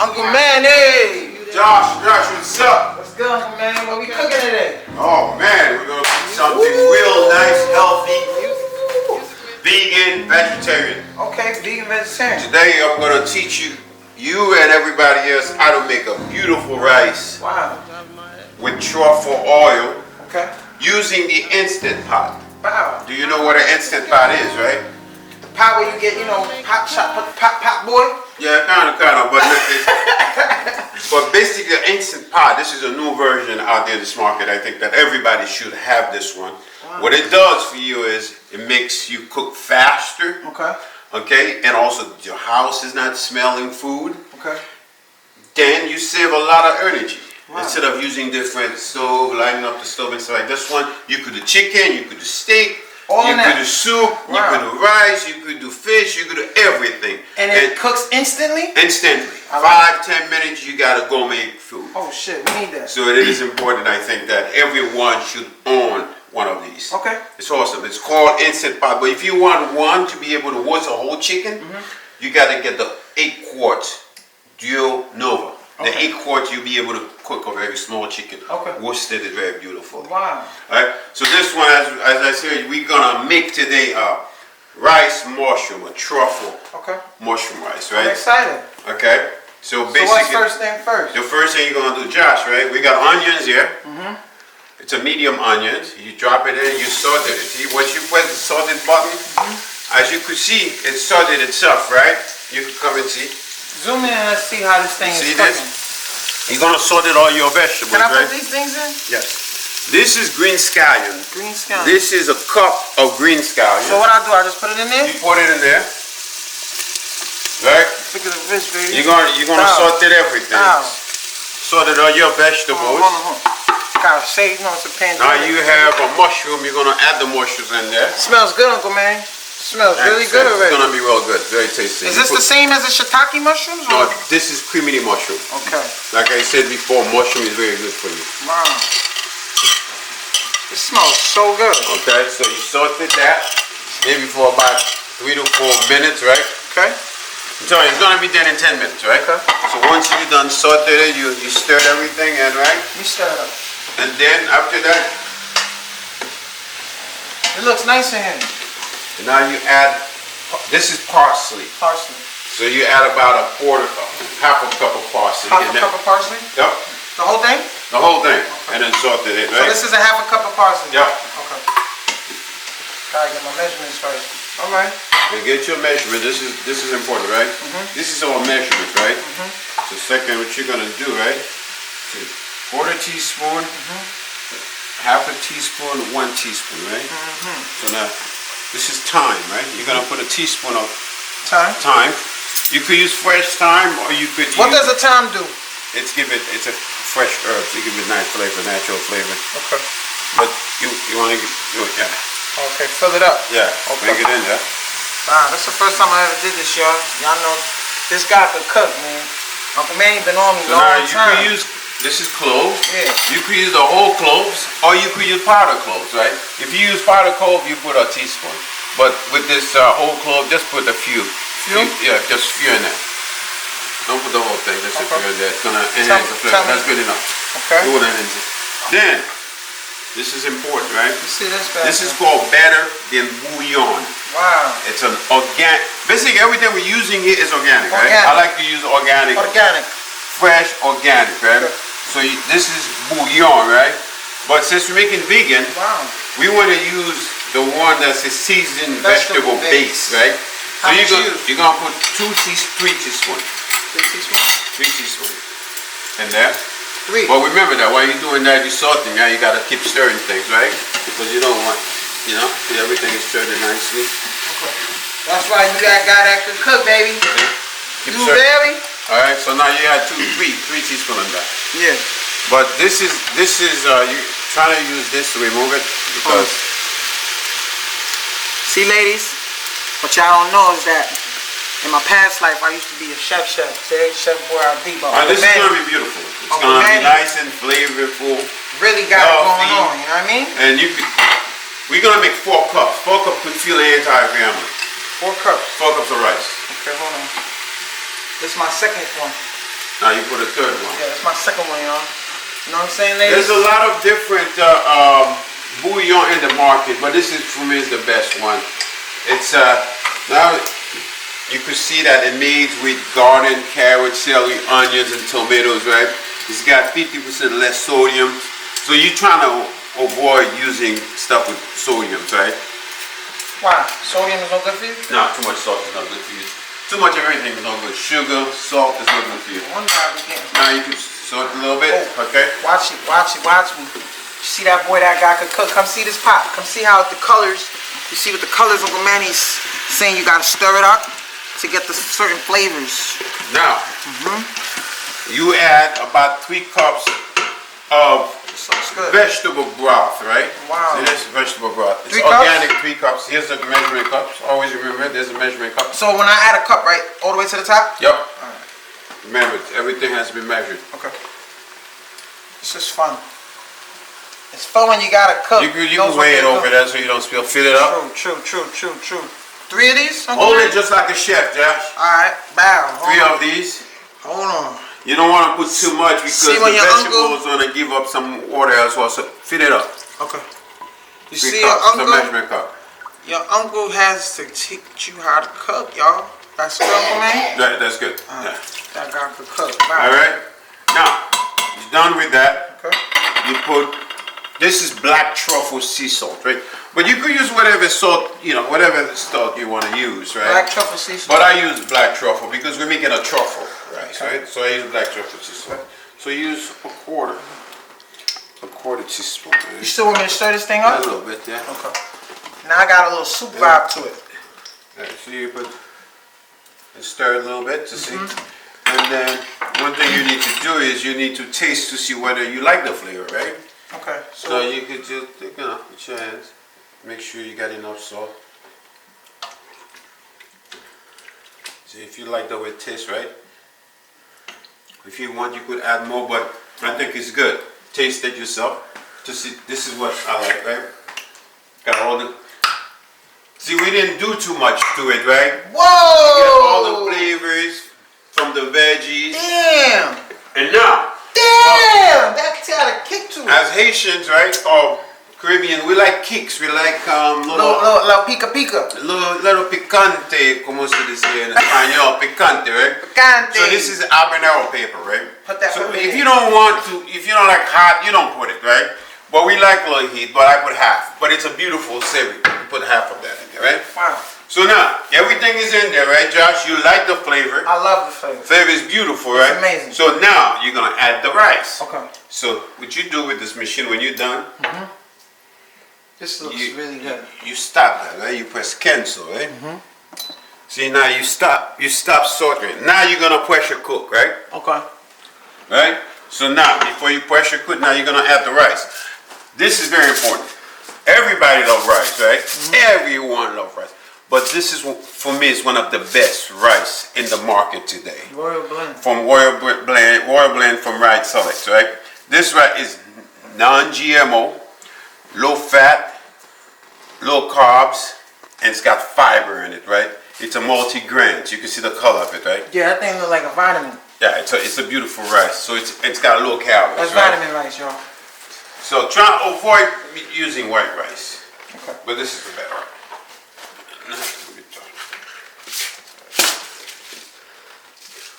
Uncle Manny. Josh, what's up? What's good, Uncle Manny? What we cooking today? Oh man, we're gonna cook something real nice, healthy, vegan, vegetarian. Okay, vegan, vegetarian. Today I'm gonna teach you and everybody else how to make a beautiful rice Wow. with truffle oil Okay. using the Instant Pot. Wow. Do you know what an Instant Pot is, right? The pot where you get, pot shot, pot boy. Yeah, kind of, but basically the Instant Pot, this is a new version out there in this market. I think that everybody should have this one. Wow. What it does for you is it makes you cook faster. Okay. Okay, and also your house is not smelling food. Okay. Then you save a lot of energy. Wow. Instead of using different stove, lining up the stove and stuff like this one, you could do chicken, you could do steak, All you in could that. do soup, Wow. you could do rice, you could do fish, you could do everything. And it cooks instantly? Instantly. I like 5-10 minutes, you gotta go make food. Oh shit, we need that. So it is important, I think, that everyone should own one of these. Okay. It's awesome. It's called Instant Pot. But if you want one to be able to roast a whole chicken, you gotta get the 8-quart Duo Nova. The Okay. 8-quart, you'll be able to cook a very small chicken. Okay. Roasted is very beautiful. Wow. Alright, so this one, as I said, we're gonna make today rice mushroom, a truffle Okay. mushroom rice, I'm right? excited. Okay, so So basically, what's first thing first? the first thing you're gonna do, Josh, right? We got onions here. It's a medium onions. You drop it in, you saute it. See, once you press the salted button, as you could see, it salted itself, right? You can come and see. Zoom in and let's see how this thing See is this? cooking. You're gonna salt it all your vegetables, Can I right? put these things in? Yes. This is green scallion. Green scallion. This is a cup of green scallion. So what I do, I just put it in there? You put it in there, right? Look at the fish, baby. You're gonna Ow. saute everything. Ow. Sauteed all your vegetables. Hold on. Gotta say, it's a pandemic. Now you have a mushroom. You're gonna add the mushrooms in there. Smells good, Uncle Man. Smells really good It's already. gonna be real good, very tasty. Is this the same as the shiitake mushrooms? No, or- this is creamy mushroom. Okay. Like I said before, mushroom is very good for you. Wow. It smells so good. Okay, so you sauteed that maybe for about 3 to 4 minutes, right? Okay. I'm telling you, it's gonna be done in 10 minutes, right? Okay. So once you're done sauteed it, you stir everything in, right? You stir it up. And then after that, It looks nice in here. now you add, this is parsley. Parsley. So you add about half a cup of parsley. Half in a there. cup of parsley? Yep, The whole thing? the whole thing. And then saute it, So right? this is a half a cup of parsley? Yep. Okay. Gotta get my measurements first. Alright. And get your measurement. This is important, right? This is our measurement, right? So second, what you're gonna do, right? So 1/4 teaspoon, half a teaspoon, 1 teaspoon, right? So now, this is thyme, right? You're gonna put a teaspoon of Thyme. thyme. You could use fresh thyme, or you could What use, does the thyme do? it's a fresh herb. So you give it nice flavor, natural flavor. Okay. But you wanna yeah, Okay, fill it up. yeah, Okay. make it in there. Wow, that's the first time I ever did this, y'all. Y'all know this guy could cook, man. Uncle Manny been on me So long now you time. could use, this is cloves. Yeah. You could use the whole cloves, or you could use powder cloves, right? If you use powder clove, you put a teaspoon. But with this whole clove, just put a few. Few? Yeah, just few in there. Don't put the whole thing, just a Okay. few in there. It's gonna enhance the flavor. tell me. That's good enough. Okay. Do that in there. Then, this is important, right? You see this guy? This is called better than bouillon. Wow. It's an organic. Basically, everything we're using here is organic, right? Organic. I like to use organic. Organic. Fresh organic, right? Okay. So this is bouillon, right? But since we're making vegan, Wow. we want to use the one that's a seasoned Vegetable vegetable base, right? How So much you use? you're gonna put 3 teaspoons, 3 teaspoons? 3 teaspoons in there. 3. But remember that while you're doing that, you're salting. Now you gotta keep stirring things, right? Because you don't want, see everything is stirred nicely. Okay. That's why you got a guy that can cook, baby. Keep You stirring. ready? All right. So now you add 3 teaspoons of that. Yeah. But this is you trying to use this to remove it because See, ladies, what y'all don't know is that in my past life, I used to be a chef. Say, Chef Boyardee. this is gonna be beautiful. It's Uncle gonna Manny be nice and flavorful. really got it going healthy. on, you know what I mean? And we're gonna make 4 cups. 4 cups could fill the entire family. 4 cups. 4 cups of rice. Okay, hold on. This is my second one. Now you put a third one. Yeah, that's my second one, y'all. You know what I'm saying, ladies? There's a lot of different bouillon in the market, but this is, for me, is the best one. It's now you could see that it made with garden, carrots, celery, onions, and tomatoes, right? It's got 50% less sodium, so you're trying to avoid using stuff with sodium, right? Why? Sodium is no good for you? No, too much salt is not good for you. Too much of everything is not good. Sugar, salt is not good for you. One guy be getting. Now you can salt a little bit, okay? Watch it, watch it, watch me. You see that boy, that guy could cook? Come see this pot. Come see how the colors. You see what the colors, Uncle Manny's saying you gotta stir it up to get the certain flavors. Now, you add about 3 cups of vegetable broth, right? Wow. See this vegetable broth. It's 3 cups? organic, 3 cups. Here's the measuring cups. Always remember, there's a measuring cup. So when I add a cup, right, all the way to the top? Yep. Remember, everything has to be measured. Okay. This is fun. It's fun when you gotta cook. You can weigh it over there so you don't spill. Fill it up. True. 3 of these? Hold it just like a chef, Josh. Alright, bow. 3 of these. Hold on. You don't want to put too much because See, the when your vegetable is going to give up some water as well. So fill it up. Okay. You 3 see cups, your the uncle? measurement cup. Your uncle has to teach you how to cook, y'all. That's good, Uncle Man? Right, that's good. Yeah. That guy could cook. All right. Now, you're done with that. Okay. You put, this is black truffle sea salt, right? But you could use whatever salt, whatever salt you want to use, right? Black truffle sea salt. But I use black truffle because we're making a truffle rice, right? So I use black truffle sea salt. So use a quarter teaspoon. Right? You still want me to stir this thing up? A little bit, yeah. Okay. Now I got a little soup vibe to it. All right, so you put, and stir it a little bit to see. And then one thing you need to do is you need to taste to see whether you like the flavor, right? Okay. So you could just, put your hands, make sure you got enough salt. See if you like the way it tastes, right? If you want, you could add more, but I think it's good. Taste it yourself to see. This is what I like, right? Got all the. See, we didn't do too much to it, right? Whoa! You get all the flavors from the veggies. Damn! And now, Damn! That's got a kick to it. as Haitians, right, or Caribbean, we like kicks. We like Little pica. little picante, como se dice en español, picante, right? Picante. So this is habanero paper, right? Put that so pepper if in. you don't like hot, you don't put it, right? But we like a little heat, but I put half. But it's a beautiful savory. You put half of that in there, right? Wow. So now, everything is in there, right, Josh? You like the flavor. I love the flavor. Flavor is beautiful, It's right? amazing. So now, you're going to add the rice. Okay. So what you do with this machine when you're done, This looks really good. you stop that, right? You press cancel, right? See, now you stop sorting. Now you're going to pressure cook, right? Okay. Right? So now, before you pressure cook, now you're going to add the rice. This is very important. Everybody loves rice, right? Everyone loves rice. But this is, for me, is one of the best rice in the market today. Royal blend. From Royal Blend from Rice Select, right? This rice is non-GMO, low fat, low carbs, and it's got fiber in it, right? It's a multi-grain. You can see the color of it, right? Yeah, that thing look like a vitamin. Yeah, it's a beautiful rice. So it's got low calories, That's right? vitamin rice, y'all. So try to avoid using white rice. Okay. But this is the better one.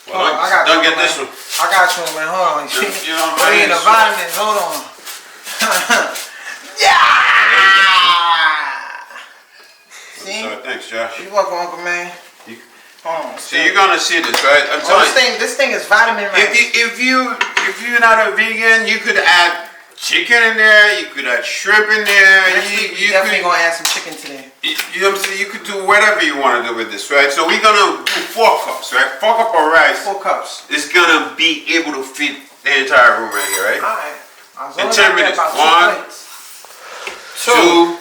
Well, I got don't you, get this man. one. I got you, man. Hold on. You know, Put in the vitamins. Hold on. Yeah! See? So, thanks, Josh. You welcome, Uncle Man. Hold on. So you're gonna see this, right? I'm telling you. This thing is vitamin rice. If you're not a vegan, you could add chicken in there. You could add shrimp in there. You definitely gonna add some chicken today. You know what I'm saying? You could do whatever you want to do with this, right? So we're gonna do 4 cups, right? 4 cups of rice. 4 cups. It's gonna be able to feed the entire room right here, right? Alright. In 10 minutes. 1, 2,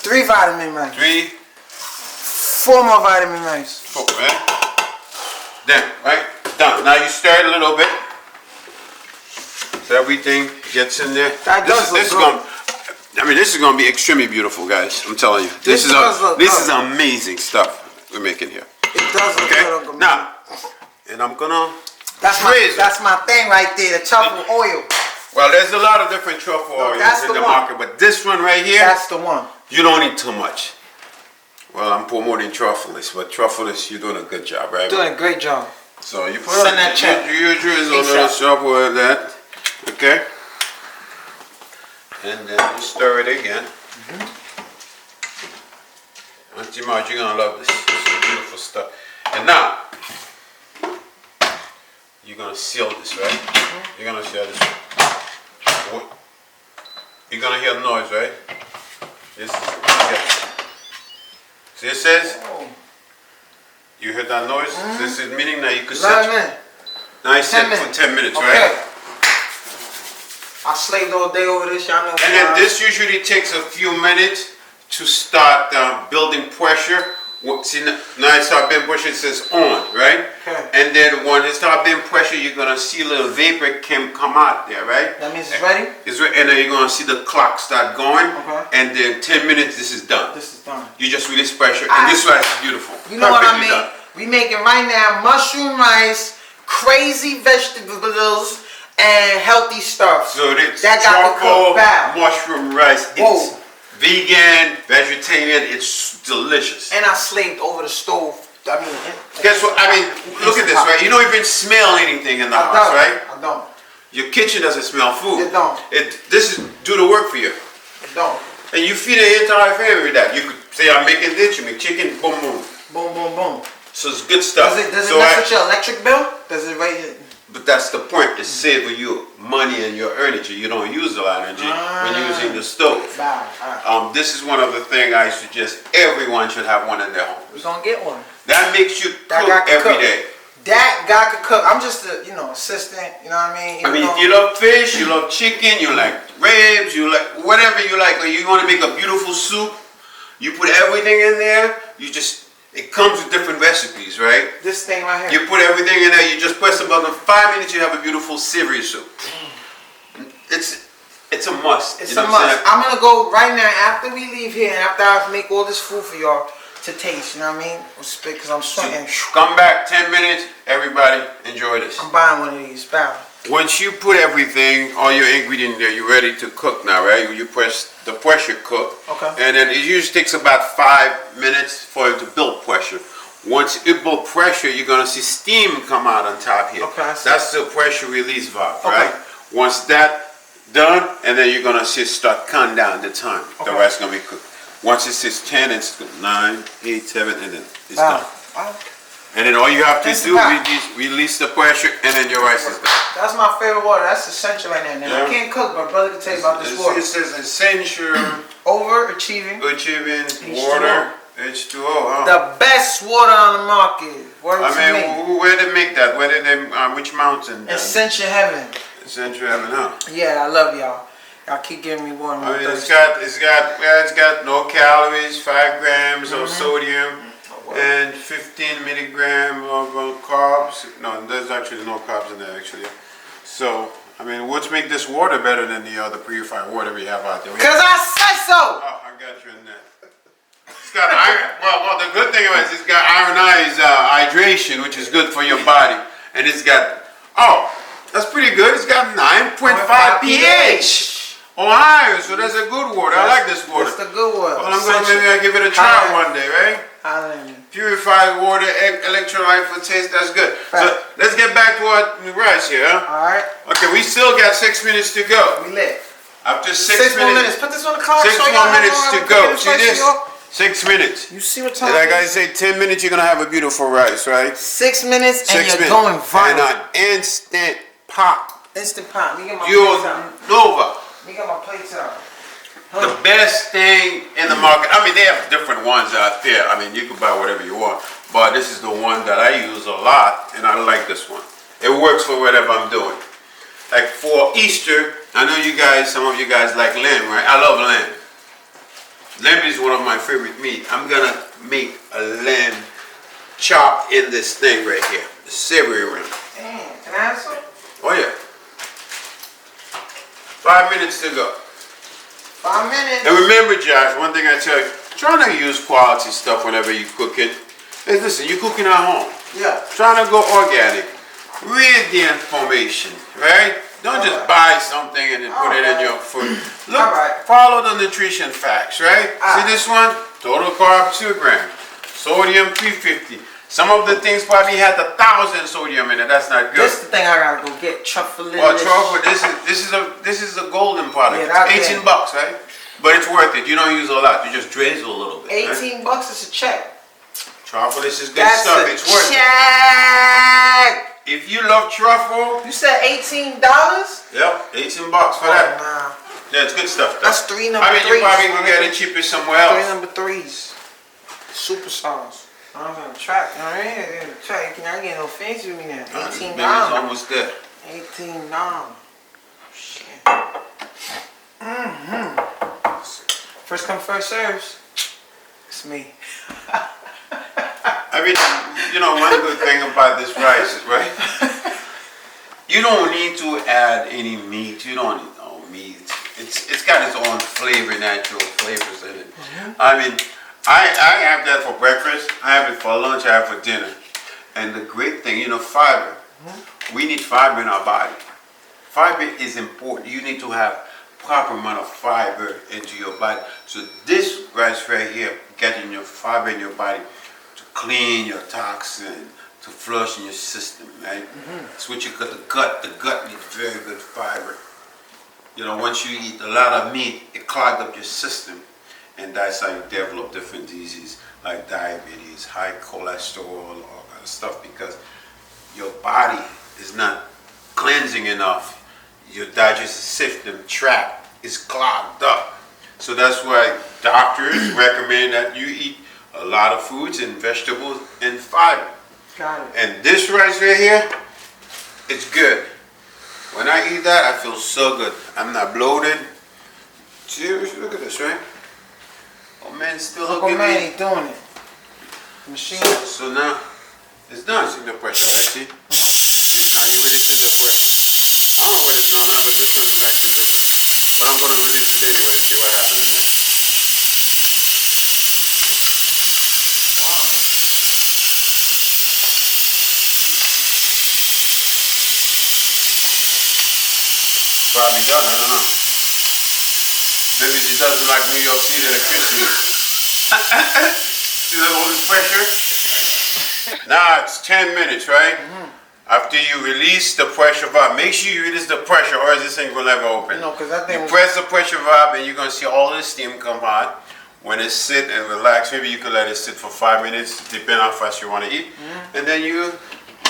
3 vitamin rice. 3, 4 more vitamin rice. 4, right? Then, right? Done. Now you stir it a little bit. So everything gets in there. This is gonna be extremely beautiful, guys. I'm telling you. This is amazing stuff we're making here. It does look Okay? good, Uncle Man. Now, and I'm gonna That's my thing right there, the truffle oil. Well, there's a lot of different truffle oils in the market, but this one right here, that's the one. You don't need too much. Well, I'm promoting Truffleist, but Truffleist, you're doing a good job, right? Doing a great job. So you put Send that check. You drizzle a little truffle with that, okay? And then you stir it again. Auntie Marge, you're gonna love this. This is beautiful stuff. And now, you're gonna seal this, right? You're gonna seal this. You're gonna hear the noise, right? This is, yeah. See, it says, you heard that noise? This is meaning that you could set. Now you set for 10 minutes, right? I slaved all day over this, y'all know. And then this usually takes a few minutes to start building pressure. See, now it starts building pressure, it says on, right? Okay. And then when it starts building pressure, you're gonna see a little vapor can come out there, right? That means it's ready? It's ready, and then you're gonna see the clock start going. Okay. And then 10 minutes, this is done. This is done. You just release pressure, and this rice is beautiful. You know what I Perfectly mean? done. We making right now mushroom rice, crazy vegetables, and healthy stuff. So it's that got truffle, to cook mushroom rice. It's vegan, vegetarian, it's delicious. And I slaved over the stove. I mean, guess what? I mean, look at this, right? You don't even smell anything in the house, right? I don't. Your kitchen doesn't smell food. It don't. This is do the work for you. It don't. And you feed the entire family with that. You could say, I'm making this, you make chicken, boom, boom. Boom, boom, boom. So it's good stuff. Does it mess with your electric bill? Does it raise it? But that's the point. It's saving you money and your energy. You don't use a lot of energy when you're using the stove. This is one of the things I suggest everyone should have one in their home. We're gonna get one. That makes you cook every day. That guy could cook. I'm just a assistant. You know what I mean? I mean, if you love fish, you love chicken, you like ribs, you like whatever you like. Or you want to make a beautiful soup, you put everything in there. It comes with different recipes, right? This thing right here. You put everything in there. You just press the button. In 5 minutes, you have a beautiful savory soup. It's a must. It's a must. I'm gonna go right now after we leave here and after I make all this food for y'all to taste. You know what I mean? Because I'm sweating. Come back 10 minutes. Everybody enjoy this. I'm buying one of these. Bow. Once you put everything, all your ingredients there, you're ready to cook now, right? You press the pressure cook. Okay. And then it usually takes about 5 minutes for it to build pressure. Once it builds pressure, you're gonna see steam come out on top here. Okay. That's the pressure release valve, right? Once that done, and then you're gonna see it start counting down the time. The rice gonna be cooked. Once it says 10, it's 9, 8, 7, and then it's done. And then all you have to do is release the pressure, and then your rice is done. That's my favorite water. That's essential right now. I can't cook, but brother can tell you about this water. It says essential. Overachieving. Water. H2O. Huh? The best water on the market. Where they make that? Where did they? Which mountain? Essential Heaven. Essential Heaven, huh? Yeah, I love y'all. Y'all keep giving me water. I mean, it's got no calories, 5 grams of sodium. And 15 milligrams of carbs. No, there's actually no carbs in there actually. So, I mean, what's make this water better than the other purified water we have out there? Because I said so! Oh, I got you in that. It's got iron. Well, the good thing is it's got ionized hydration, which is good for your body. And it's got, that's pretty good. It's got 9.5 pH. Higher, so that's a good water. I like this water. That's the good water. Well, maybe I'll give it a try one day, right? Purified water, electrolyte for taste, that's good. So let's get back to our rice here, huh? Alright. Okay, we still got 6 minutes to go. We lit. After 6 minutes. Put this on the clock. 6 more minutes to go. See this? 6 minutes. You see what time? Like I say, 10 minutes, you're gonna have a beautiful rice, right? 6 minutes and you're 6 minutes. going viral. And an instant pop. Instant pop. Let me get my You're plates out. Nova. Let me get my plates out. The best thing in the market, I mean, they have different ones out there. I mean, you can buy whatever you want, but this is the one that I use a lot, and I like this one. It works for whatever I'm doing. Like for Easter, I know you guys, some of you guys like lamb, right? I love lamb. Lamb is one of my favorite meat. I'm gonna make a lamb chop in this thing right here, the savory lamb. Damn, can I have some? Oh yeah. 5 minutes to go. 5 minutes. And remember, Josh, one thing I tell you, try to use quality stuff whenever you're cooking. Hey, listen, you're cooking at home. Yeah. Trying to go organic. Read the information, right? Don't just buy something and then put it in your food. Look, follow the nutrition facts, right? See this one? Total carb 2 grams. Sodium 350. Some of the things probably had 1,000 sodium in it. That's not good. This is the thing I gotta go get. Truffle. Well, truffle. This is a golden product. Yeah, it's $18, right? But it's worth it. You don't use a lot. You just drizzle a little bit. $18 is a check. Truffle. This is good stuff. It's worth it. If you love truffle, you said $18? Yep, $18 for that. Nah. Yeah, it's good stuff. That's 3 number 3s. I mean, you probably can get it cheaper somewhere else. 3 number 3s. Superstars. I'm gonna track. Alright, track. I get no fancy with me now. $18. It's almost there. $18. Shit. First come, first serves. It's me. I mean, you know, one good thing about this rice is, right? You don't need to add any meat. You don't need no meat. It's got its own flavor, natural flavors in it. I mean, I have that for breakfast. I have it for lunch. I have it for dinner. And the great thing, you know, fiber. We need fiber in our body. Fiber is important. You need to have proper amount of fiber into your body. So this rice right here, getting your fiber in your body to clean your toxin, to flush in your system, right? That's what you got. The gut needs very good fiber. You know, once you eat a lot of meat, it clogs up your system, and that's how you develop different diseases like diabetes, high cholesterol, all kind of stuff, because your body is not cleansing enough. Your digestive system tract is clogged up. So that's why doctors recommend that you eat a lot of fruits and vegetables and fiber. Got it. And this rice right here, it's good. When I eat that, I feel so good. I'm not bloated. Seriously, look at this, right? Oh man, it's still Uncle looking Manny good. doing it. Machine. So now, it's done. It's in the pressure, right? See? See, now you release in the pressure. I don't know when it's done now, but this one is actually looking. But I'm going to release it anyway and see what happens in there. Probably done, I don't know. Maybe it doesn't like New York City electricity. See that all this pressure? Now it's 10 minutes, right? After you release the pressure valve, make sure you release the pressure or else this thing will never open. No, because that thing you press the pressure valve and you're going to see all the steam come out. When it sit and relax, maybe you can let it sit for 5 minutes, depending how fast you want to eat. And then you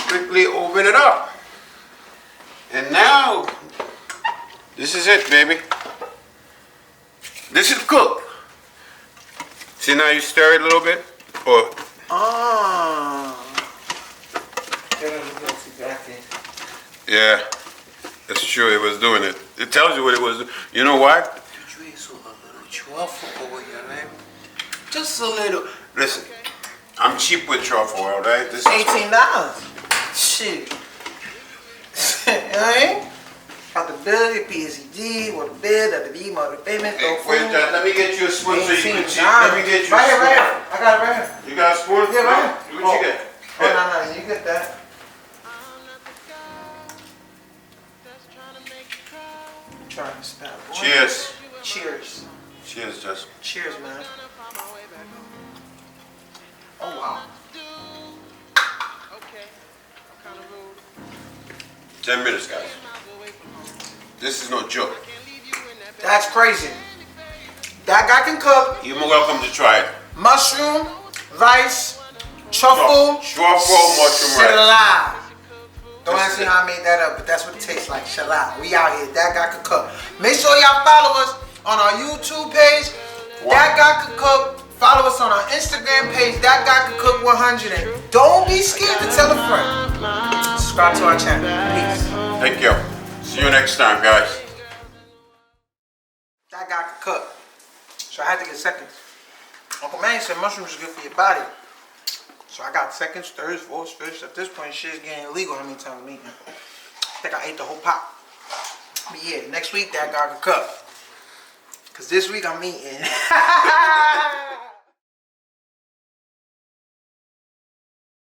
quickly open it up. And now, this is it, baby. This is cooked. See, now you stir it a little bit, or yeah, that's true. It was doing it. It tells you what it was. You know what? Drizzle a little truffle oil, right? Just a little. Listen, I'm cheap with truffle oil, right? This is $18. Shit. Alright? Got the bill, the PSD, what the bill, the D, the payment, hey, wait, let me get you a spoon so you can cheat. Let me get you a spoon. Right here. I got it right here. You got a spoon? Yeah, right here. here. What you get? Oh, no, you get that. I'm trying to stop. Cheers. Cheers. Cheers, Justin. Cheers, man. Oh, wow. 10 minutes, guys. This is no joke. That's crazy. That guy can cook. You're welcome to try it. Mushroom, rice, truffle, mushroom rice. shalai. Don't ask me how I made that up, but that's what it tastes like. Shalai. We out here. That guy can cook. Make sure y'all follow us on our YouTube page. Wow. That guy can cook. Follow us on our Instagram page. That guy can cook 100. And don't be scared to tell a friend. Subscribe to our channel. Peace. Thank you. See you next time, guys. That guy can cook. So I had to get seconds. Uncle Manny said mushrooms are good for your body. So I got seconds, thirds, fourths, fifths. At this point, shit's getting illegal. How many times I'm eating? I think I ate the whole pot. But yeah, next week that guy can cook. Cause this week I'm eating.